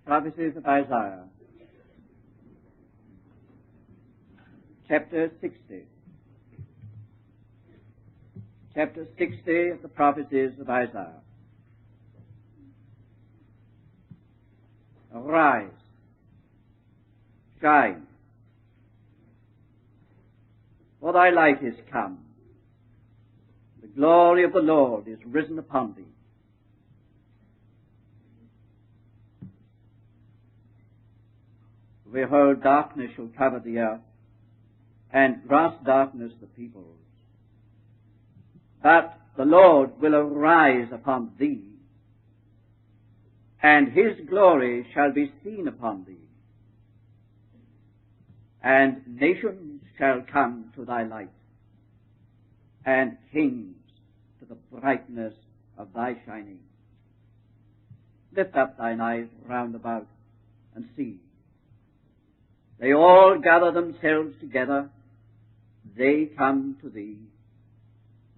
prophecies of Isaiah, chapter 60. Chapter 60 of the prophecies of Isaiah. Arise, shine, for thy light is come. The glory of the Lord is risen upon thee. Behold, darkness shall cover the earth, and gross darkness the peoples. But the Lord will arise upon thee, and his glory shall be seen upon thee. And nations shall come to thy light, and kings to the brightness of thy shining. Lift up thine eyes round about, and see. They all gather themselves together, they come to thee.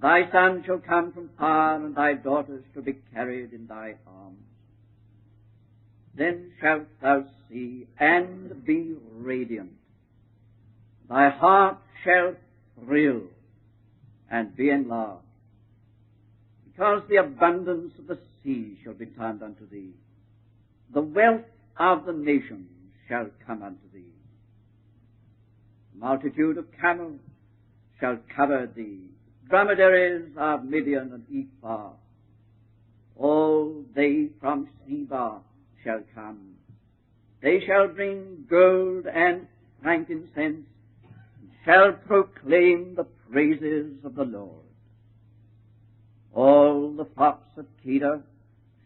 Thy son shall come from far, and thy daughters shall be carried in thy arms. Then shalt thou see and be radiant. Thy heart shall thrill and be enlarged, because the abundance of the sea shall be turned unto thee. The wealth of the nations shall come unto thee. The multitude of camels shall cover thee, dromedaries of Midian and Ephah. All they from Sheba shall come. They shall bring gold and frankincense, and shall proclaim the praises of the Lord. All the flocks of Kedar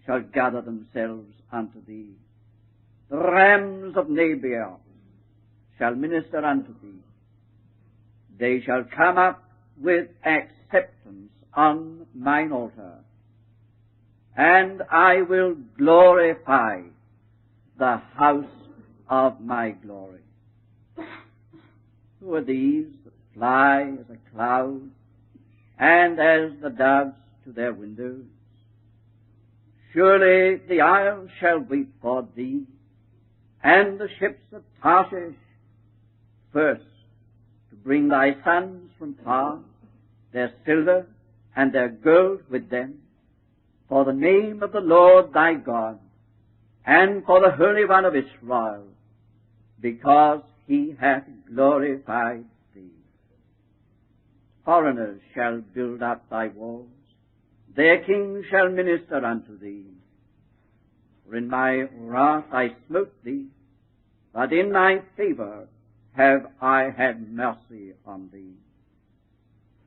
shall gather themselves unto thee. The rams of Nabaioth shall minister unto thee. They shall come up with acceptance on mine altar, and I will glorify the house of my glory. Who are these that fly as a cloud, and as the doves to their windows? Surely the isles shall weep for thee, and the ships of Tarshish first, to bring thy sons from far, their silver and their gold with them, for the name of the Lord thy God, and for the Holy One of Israel, because he hath glorified thee. Foreigners shall build up thy walls, their kings shall minister unto thee. For in my wrath I smote thee, but in my favor have I had mercy on thee.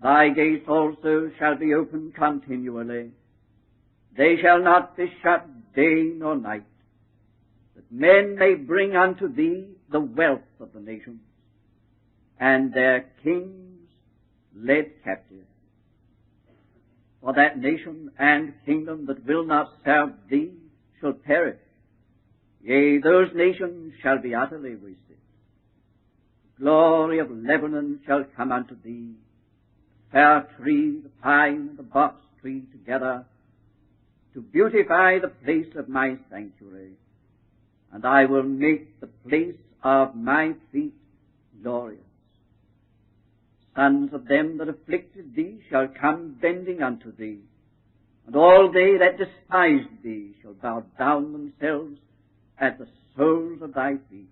Thy gates also shall be open continually. They shall not be shut day nor night, that men may bring unto thee the wealth of the nations, and their kings led captive. For that nation and kingdom that will not serve thee shall perish. Yea, those nations shall be utterly wasted. The glory of Lebanon shall come unto thee, the fair tree, the pine, the box tree together, to beautify the place of my sanctuary. And I will make the place of my feet glorious. Sons of them that afflicted thee shall come bending unto thee, and all they that despised thee shall bow down themselves at the soles of thy feet.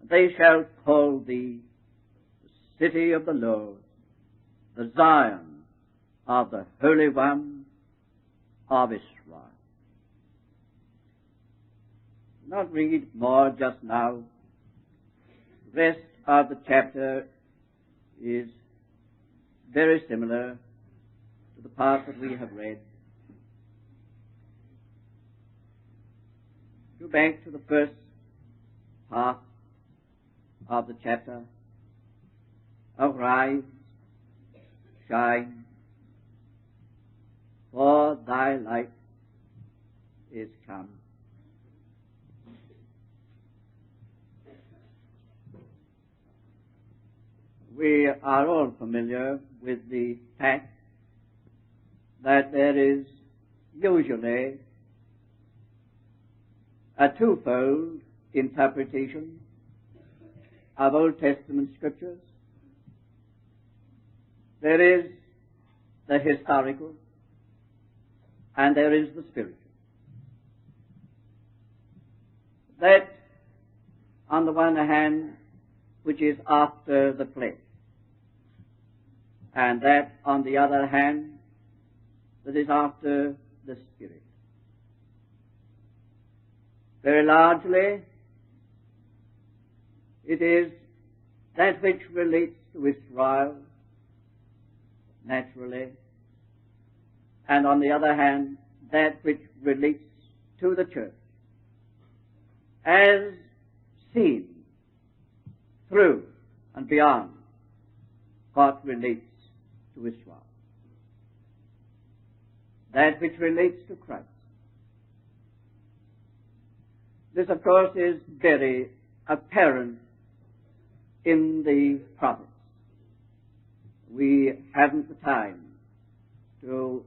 And they shall call thee the city of the Lord, the Zion of the Holy One of Israel. I'll not read more just now. The rest of the chapter is very similar to the part that we have read. Go back to the first part of the chapter. Arise, shine, for thy light is come. We are all familiar with the fact that there is usually a twofold interpretation of Old Testament scriptures. There is the historical and there is the spiritual. That, on the one hand, which is after the flesh, and that, on the other hand, that is after the Spirit. Very largely, it is that which relates to Israel, naturally, and on the other hand, that which relates to the church, as seen through and beyond what relates to Israel. That which relates to Christ. This, of course, is very apparent in the prophets. We haven't the time to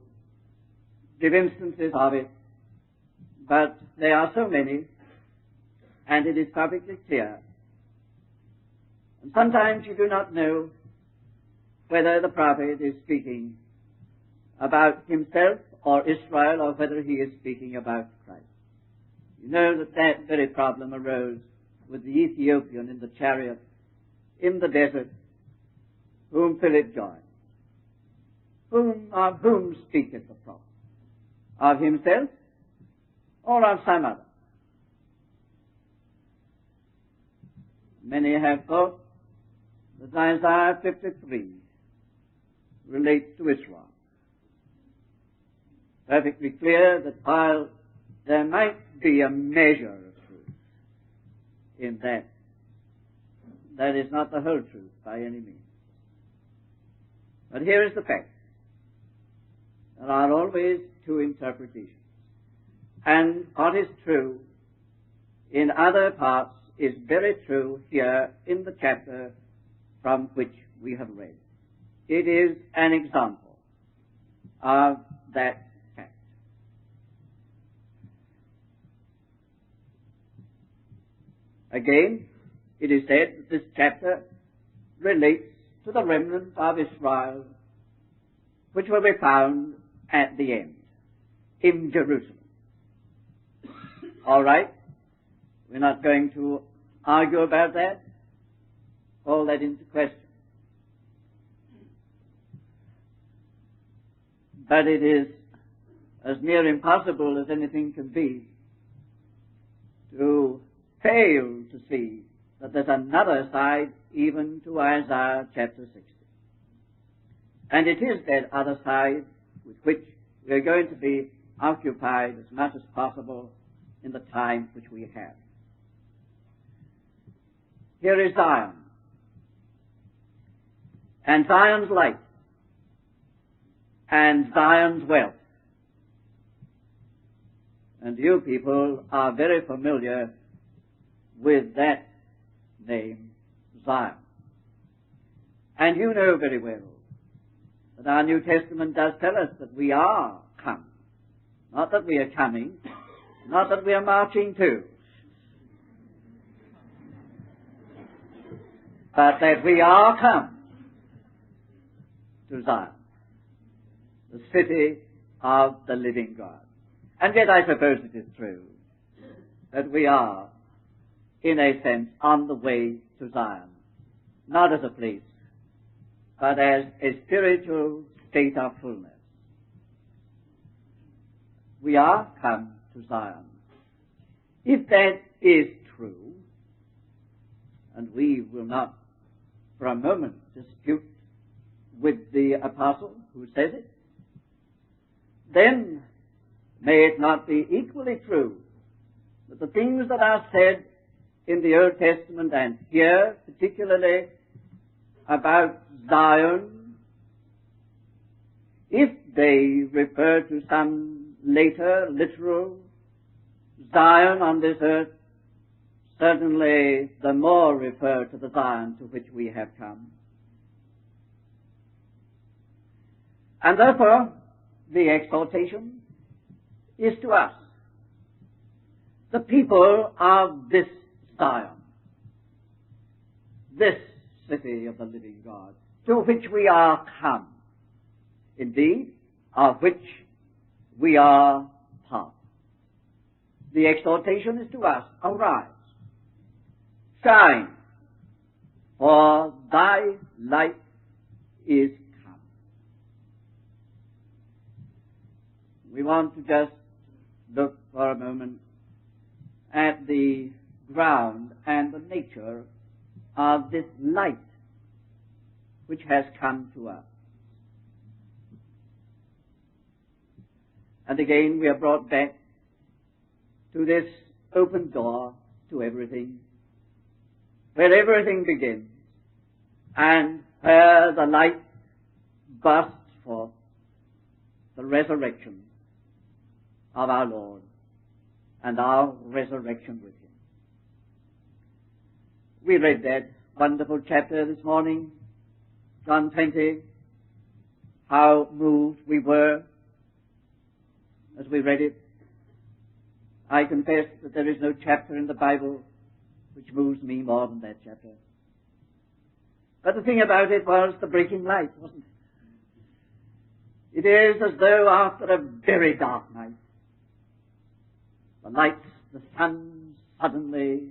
give instances of it, but there are so many, and it is perfectly clear. And sometimes you do not know whether the prophet is speaking about himself or Israel, or whether he is speaking about Christ. You know that that very problem arose with the Ethiopian in the chariot in the desert, whom Philip joined. Of whom speaketh the prophet? Of himself or of some other? Many have thought that Isaiah 53 relates to Israel. Perfectly clear that while there might be a measure of truth in that, that is not the whole truth by any means. But here is the fact. There are always two interpretations. And what is true in other parts is very true here in the chapter from which we have read. It is an example of that fact. Again, it is said that this chapter relates to the remnant of Israel, which will be found at the end, in Jerusalem. All right, we're not going to argue about that, call that into question. But it is as near impossible as anything can be to fail to see that there's another side even to Isaiah chapter 60. And it is that other side with which we are going to be occupied as much as possible in the time which we have. Here is Zion, and Zion's light, and Zion's wealth. And you people are very familiar with that name, Zion. And you know very well that our New Testament does tell us that we are come. Not that we are coming, not that we are marching to, but that we are come to Zion, the city of the living God. And yet I suppose it is true that we are, in a sense, on the way to Zion, not as a place, but as a spiritual state of fullness. We are come to Zion. If that is true, and we will not for a moment dispute with the apostle who says it, then may it not be equally true that the things that are said in the Old Testament and here, particularly about Zion, if they refer to some later literal Zion on this earth, certainly the more refer to the Zion to which we have come. And therefore, the exhortation is to us. the people of this Zion, this city of the living God, to which we are come, indeed, of which we are part. The exhortation is to us, arise, shine, for thy light is come. We want to just look for a moment at the ground and the nature of this light which has come to us. And again we are brought back to this open door to everything, where everything begins, and where the light bursts forth, the resurrection of our Lord and our resurrection with him. We read that wonderful chapter this morning, John 20, how moved we were as we read it. I confess that there is no chapter in the Bible which moves me more than that chapter. But the thing about it was the breaking light, wasn't it? It is as though after a very dark night, the light, the sun suddenly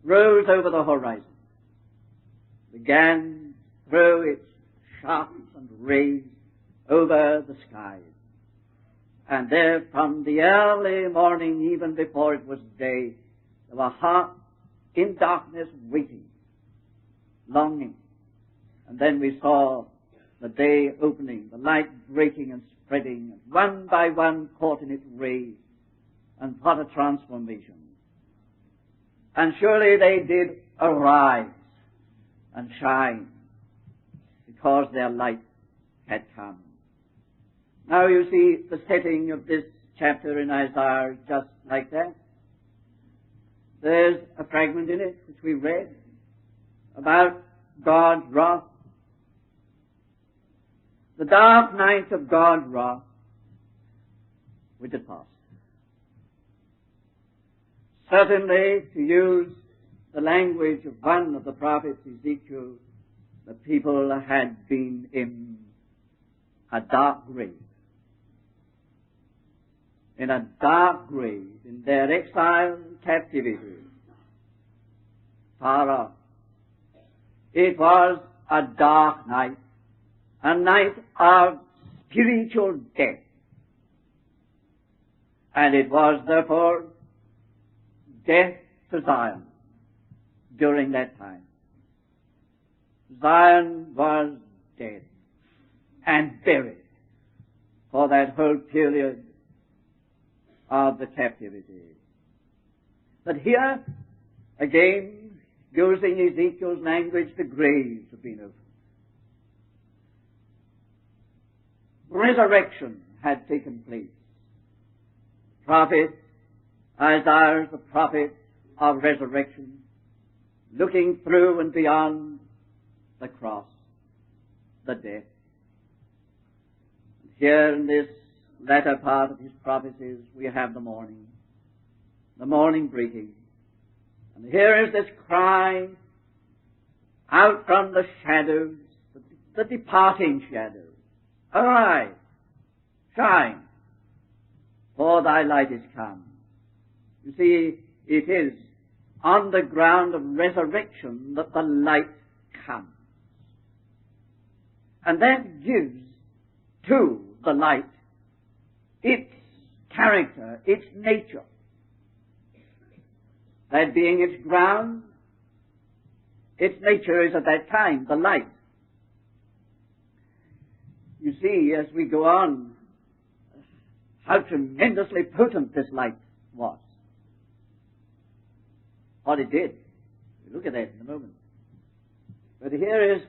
rose over the horizon, began to throw its shafts and rays over the skies. And there from the early morning, even before it was day, there were hearts in darkness waiting, longing. And then we saw the day opening, the light breaking and spreading, and one by one caught in its rays. And what a transformation. And surely they did arise and shine, because their light had come. Now you see the setting of this chapter in Isaiah is just like that. There's a fragment in it which we read about God's wrath. The dark night of God's wrath which had passed. Certainly, to use the language of one of the prophets, Ezekiel, the people had been in a dark grave. In a dark grave, in their exile and captivity, far off. It was a dark night, a night of spiritual death. And it was therefore death to Zion during that time. Zion was dead and buried for that whole period of the captivity. But here, again, using Ezekiel's language, the graves have been opened. Resurrection had taken place. Prophet Isaiah, the prophet of resurrection, looking through and beyond the cross, the death. Here in this latter part of his prophecies, we have the morning breaking. And here is this cry out from the shadows, the departing shadows. Arise, shine, for thy light is come. You see, it is on the ground of resurrection that the light comes. And that gives to the light its character, its nature. That being its ground, its nature is of that kind, the light. You see, as we go on, how tremendously potent this light was. What it did. We'll look at that in a moment. But here is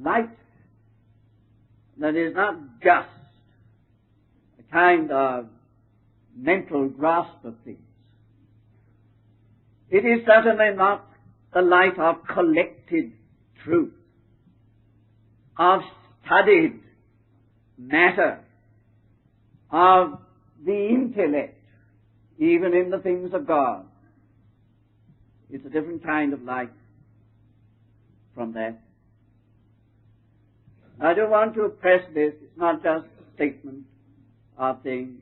light that is not just a kind of mental grasp of things. It is certainly not the light of collected truth, of studied matter, of the intellect even in the things of God. It's a different kind of light from that. I do want to press this. It's not just a statement of things.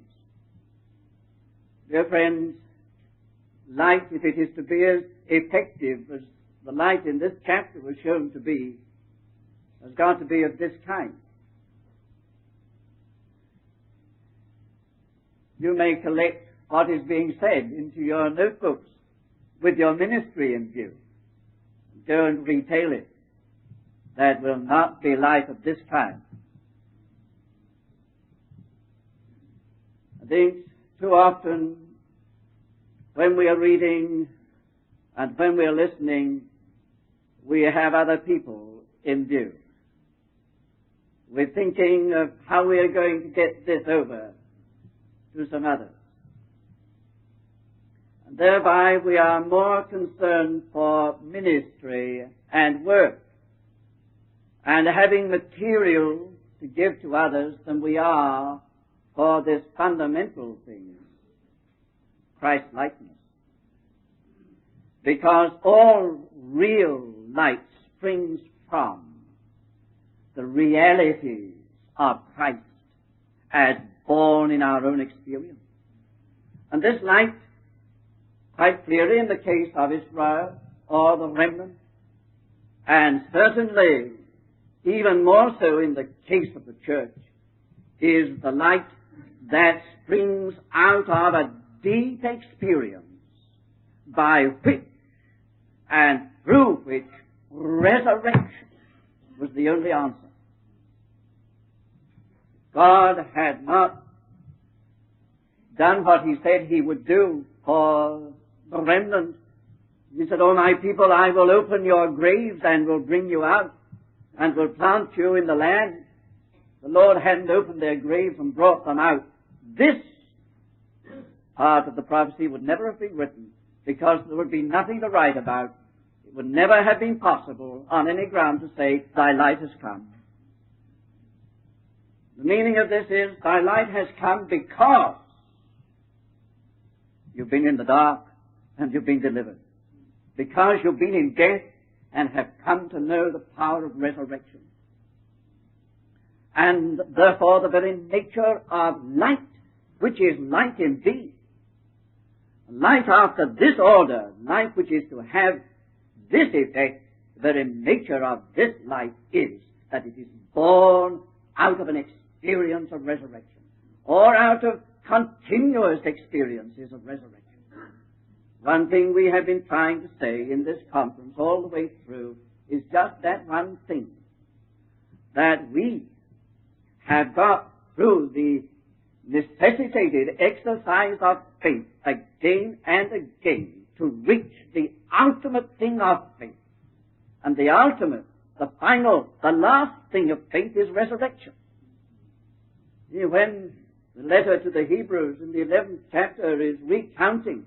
Dear friends, light, if it is to be as effective as the light in this chapter was shown to be, has got to be of this kind. You may collect what is being said into your notebooks with your ministry in view. Go and retail it. That will not be light of this kind. I think too often when we are reading and when we are listening, we have other people in view. We're thinking of how we are going to get this over to some others. And thereby we are more concerned for ministry and work and having material to give to others than we are for this fundamental thing, Christ-likeness. Because all real light springs from the realities of Christ as born in our own experience. And this light, quite clearly in the case of Israel or the remnant, and certainly even more so in the case of the church, is the light that springs out of a deep experience by which and through which resurrection was the only answer. God had not done what he said he would do for the remnant. He said, "O my people, I will open your graves and will bring you out and will plant you in the land." The Lord hadn't opened their graves and brought them out. This part of the prophecy would never have been written because there would be nothing to write about. It would never have been possible on any ground to say, "Thy light has come." The meaning of this is, thy light has come because you've been in the dark and you've been delivered. Because you've been in death and have come to know the power of resurrection. And therefore the very nature of light, which is light indeed, light after this order, light which is to have this effect, the very nature of this light is that it is born out of an experience of resurrection, or out of continuous experiences of resurrection. One thing we have been trying to say in this conference all the way through is just that one thing, that we have got through the necessitated exercise of faith again and again to reach the ultimate thing of faith. And the ultimate, the final, the last thing of faith is resurrection. When the letter to the Hebrews in the 11th chapter is recounting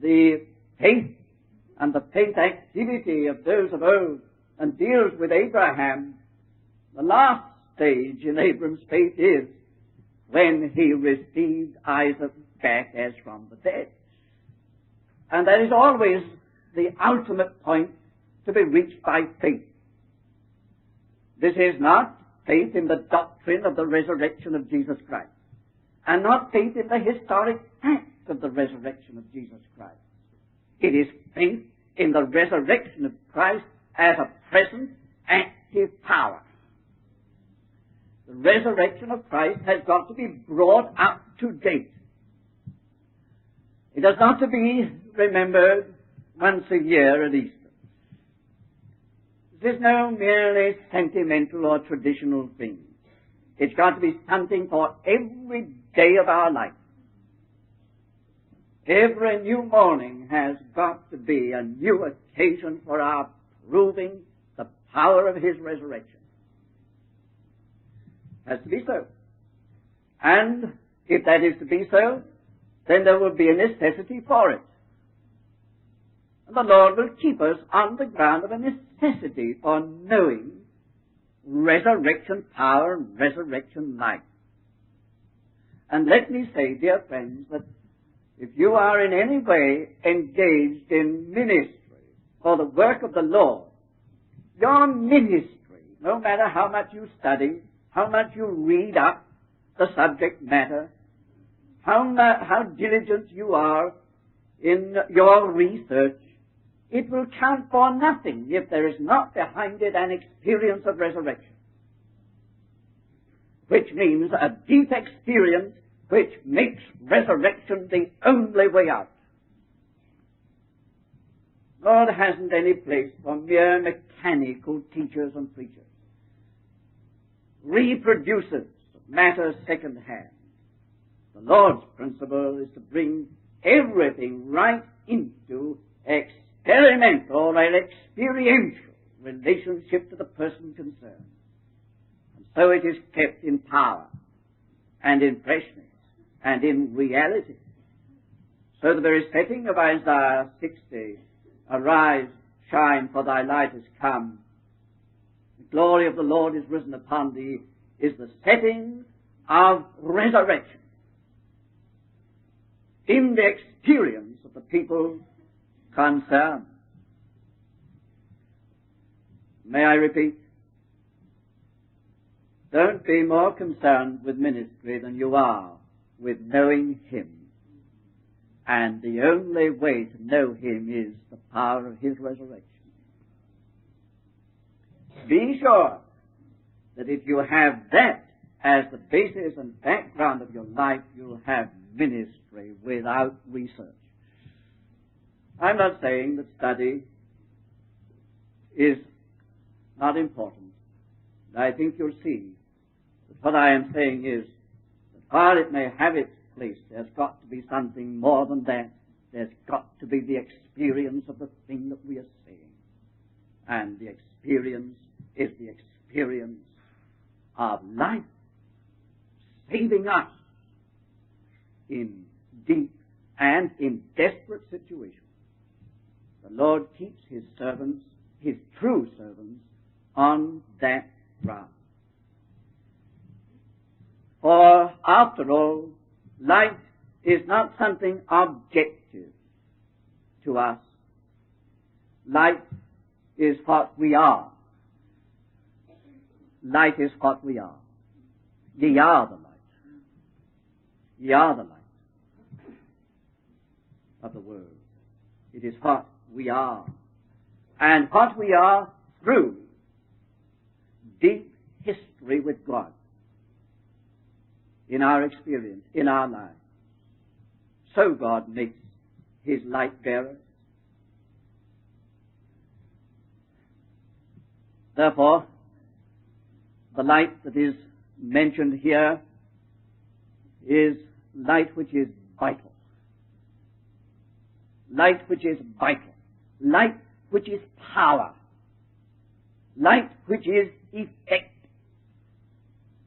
the faith and the faith activity of those of old and deals with Abraham, the last stage in Abraham's faith is when he received Isaac back as from the dead. And that is always the ultimate point to be reached by faith. This is not faith in the doctrine of the resurrection of Jesus Christ, and not faith in the historic fact of the resurrection of Jesus Christ. It is faith in the resurrection of Christ as a present active power. The resurrection of Christ has got to be brought up to date. It has got to be remembered once a year at Easter. This is no merely sentimental or traditional thing. It's got to be something for every day of our life. Every new morning has got to be a new occasion for our proving the power of His resurrection. Has to be so. And if that is to be so, then there will be a necessity for it. And the Lord will keep us on the ground of a necessity for knowing resurrection power and resurrection life. And let me say, dear friends, that if you are in any way engaged in ministry for the work of the Lord, your ministry, no matter how much you study, how much you read up the subject matter, how diligent you are in your research, it will count for nothing if there is not behind it an experience of resurrection, which means a deep experience which makes resurrection the only way out. God hasn't any place for mere mechanical teachers and preachers, reproducers of matters second-hand. The Lord's principle is to bring everything right into experimental and experiential relationship to the person concerned. And so it is kept in power and in freshness and in reality. So the very setting of Isaiah 60, "Arise, shine, for thy light has come. The glory of the Lord is risen upon thee," is the setting of resurrection in the experience of the people concerned. May I repeat? Don't be more concerned with ministry than you are with knowing Him. And the only way to know Him is the power of His resurrection. Be sure that if you have that as the basis and background of your life, you'll have ministry without research. I'm not saying that study is not important. I think you'll see that what I am saying is that while it may have its place, there's got to be something more than that. There's got to be the experience of the thing that we are saying. And the experience is the experience of life saving us in deep and in desperate situations. The Lord keeps His servants, His true servants, on that ground. For, after all, light is not something objective to us. Light is what we are. Light is what we are. Ye are the light. Ye are the light of the world. It is what we are. And what we are through deep history with God in our experience, in our lives. So God makes His light bearers. Therefore, the light that is mentioned here is light which is vital. Light which is vital. Light which is power. Light which is effect.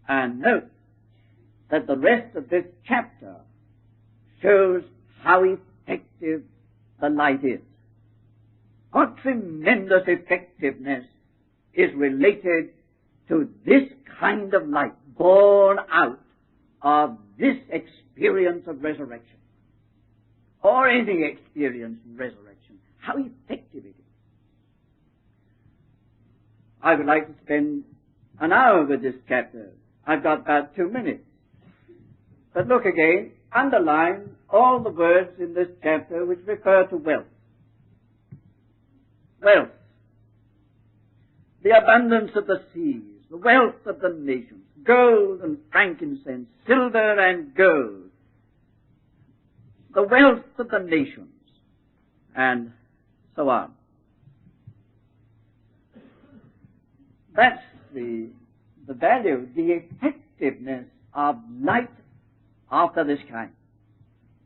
And note that the rest of this chapter shows how effective the light is. What tremendous effectiveness is related to this kind of light born out of this experience of resurrection, or any experience of resurrection. How effective it is. I would like to spend an hour with this chapter. I've got about 2 minutes. But look again, underline all the words in this chapter which refer to wealth. Wealth. The abundance of the seas, the wealth of the nations, gold and frankincense, silver and gold, the wealth of the nations, and so on. That's the value, the effectiveness of light after this kind.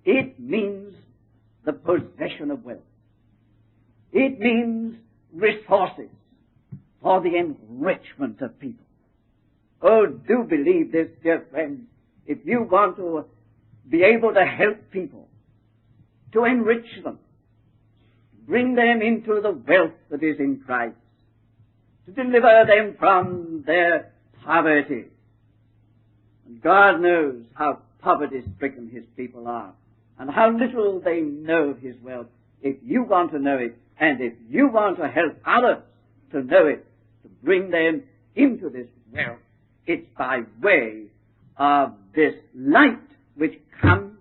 It means the possession of wealth. It means resources for the enrichment of people. Oh, do believe this, dear friend. If you want to be able to help people, to enrich them, bring them into the wealth that is in Christ, to deliver them from their poverty. And God knows how poverty-stricken His people are, and how little they know of his will. If you want to know it, and if you want to help others to know it, to bring them into this will, it's by way of this light which comes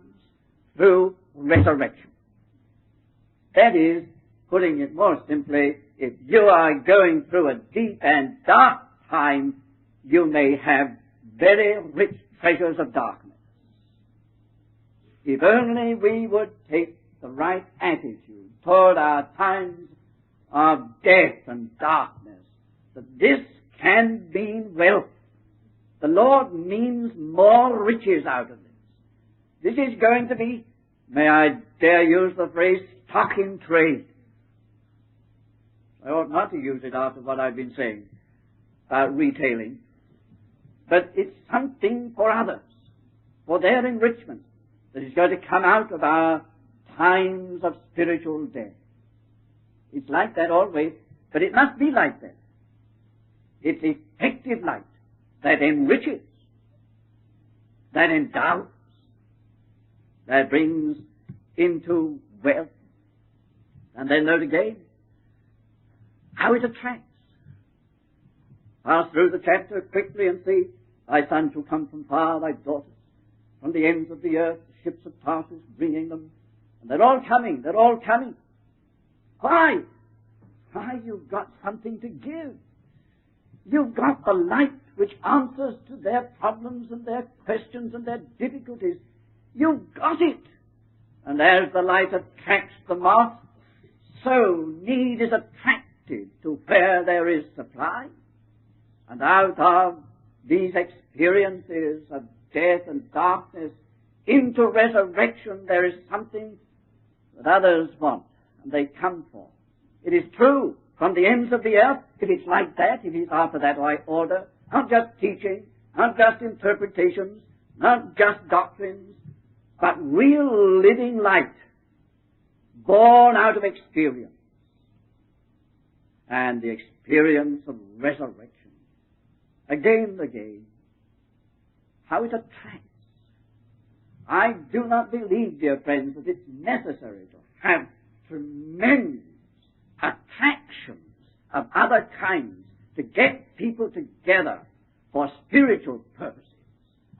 through resurrection. That is, putting it more simply, if you are going through a deep and dark time, you may have very rich treasures of darkness. If only we would take the right attitude toward our times of death and darkness, that this can mean wealth. The Lord means more riches out of this. This is going to be, may I dare use the phrase, stock in trade. I ought not to use it after what I've been saying about retailing. But it's something for others, for their enrichment, that is going to come out of our times of spiritual death. It's like that always, but it must be like that. It's effective light that enriches, that endows, that brings into wealth. And then note again how it attracts. Pass through the chapter quickly and see, thy sons shall come from far, thy daughters from the ends of the earth, the ships of Tarsus bringing them. And they're all coming, they're all coming. Why? Why, you've got something to give. You've got the light which answers to their problems and their questions and their difficulties. You've got it. And as the light attracts the moth, so need is attracted to where there is supply. And out of these experiences of death and darkness into resurrection, there is something that others want and they come for. It is true from the ends of the earth, if it's like that, if it's after that order, not just teaching, not just interpretations, not just doctrines, but real living light born out of experience, and the experience of resurrection. Again and again, how it attracts. I do not believe, dear friends, that it's necessary to have tremendous attractions of other kinds to get people together for spiritual purposes.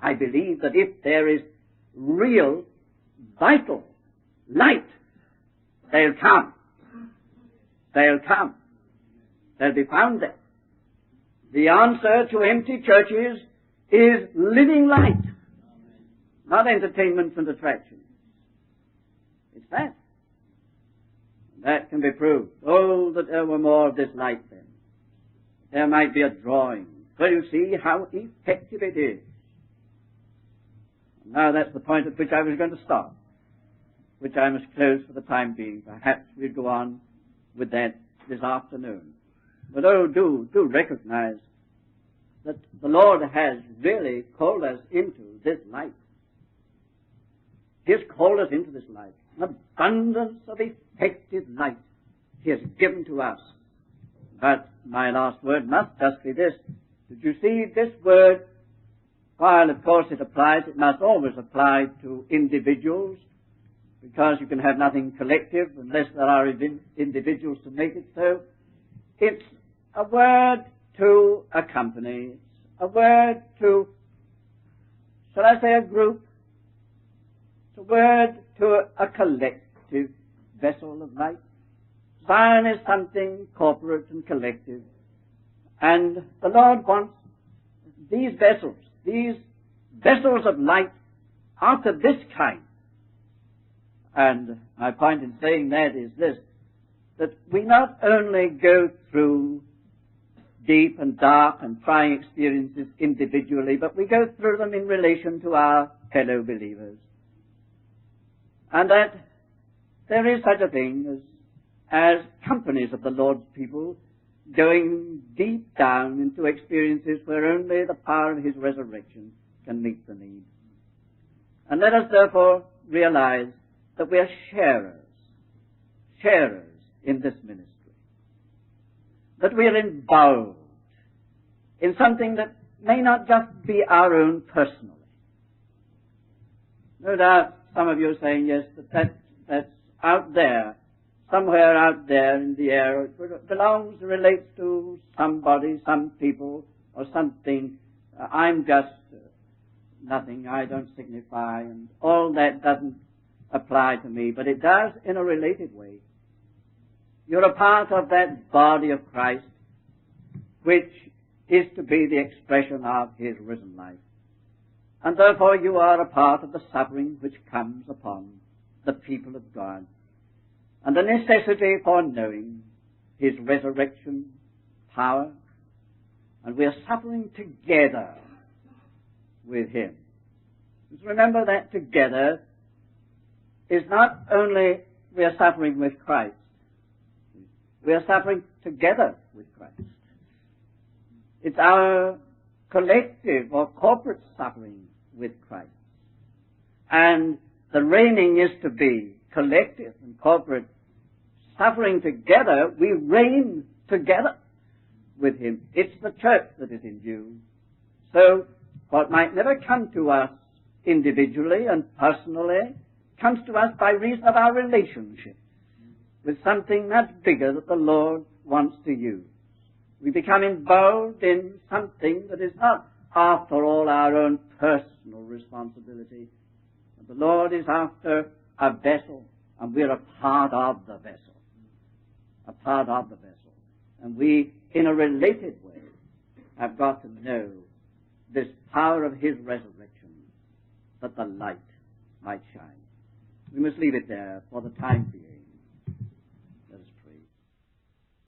I believe that if there is real, vital light, they'll come. They'll come. They'll be found there. The answer to empty churches is living light, not entertainments and attractions. It's that. That can be proved. Oh, that there were more of this light then. There might be a drawing. Well, you see how effective it is. Now that's the point at which I was going to stop, which I must close for the time being. Perhaps we'll go on with that this afternoon. But oh, do recognize that the Lord has really called us into this light. He has called us into this light. An abundance of effective light He has given to us. But my last word must just be this. Did you see this word? While of course it applies, it must always apply to individuals, because you can have nothing collective unless there are individuals to make it so. It's a word to a company, a word to, shall I say, a group. It's a word to a collective vessel of light. Zion is something corporate and collective. And the Lord wants these vessels of light out of this kind. And my point in saying that is this, that we not only go through deep and dark and trying experiences individually, but we go through them in relation to our fellow believers. And that there is such a thing as companies of the Lord's people going deep down into experiences where only the power of His resurrection can meet the need. And let us therefore realize that we are sharers in this ministry. That we are involved in something that may not just be our own personally. No doubt some of you are saying, yes, that's out there, somewhere out there in the air. It belongs, relates to somebody, some people, or something. I'm just nothing, I don't signify, and all that doesn't apply to me, but it does in a related way. You're a part of that body of Christ, which is to be the expression of His risen life. And therefore you are a part of the suffering which comes upon the people of God, and the necessity for knowing His resurrection power, and we are suffering together with Him. Just remember that together is not only we are suffering with Christ, we are suffering together with Christ. It's our collective or corporate suffering with Christ. And the reigning is to be collective and corporate. Suffering together, we reign together with Him. It's the church that is in view. So, what might never come to us individually and personally comes to us by reason of our relationship with something much bigger that the Lord wants to use. We become involved in something that is not, after all, our own personal responsibility. The Lord is after a vessel, and we're a part of the vessel. A part of the vessel. And we, in a related way, have got to know this power of His resurrection, that the light might shine. We must leave it there for the time being.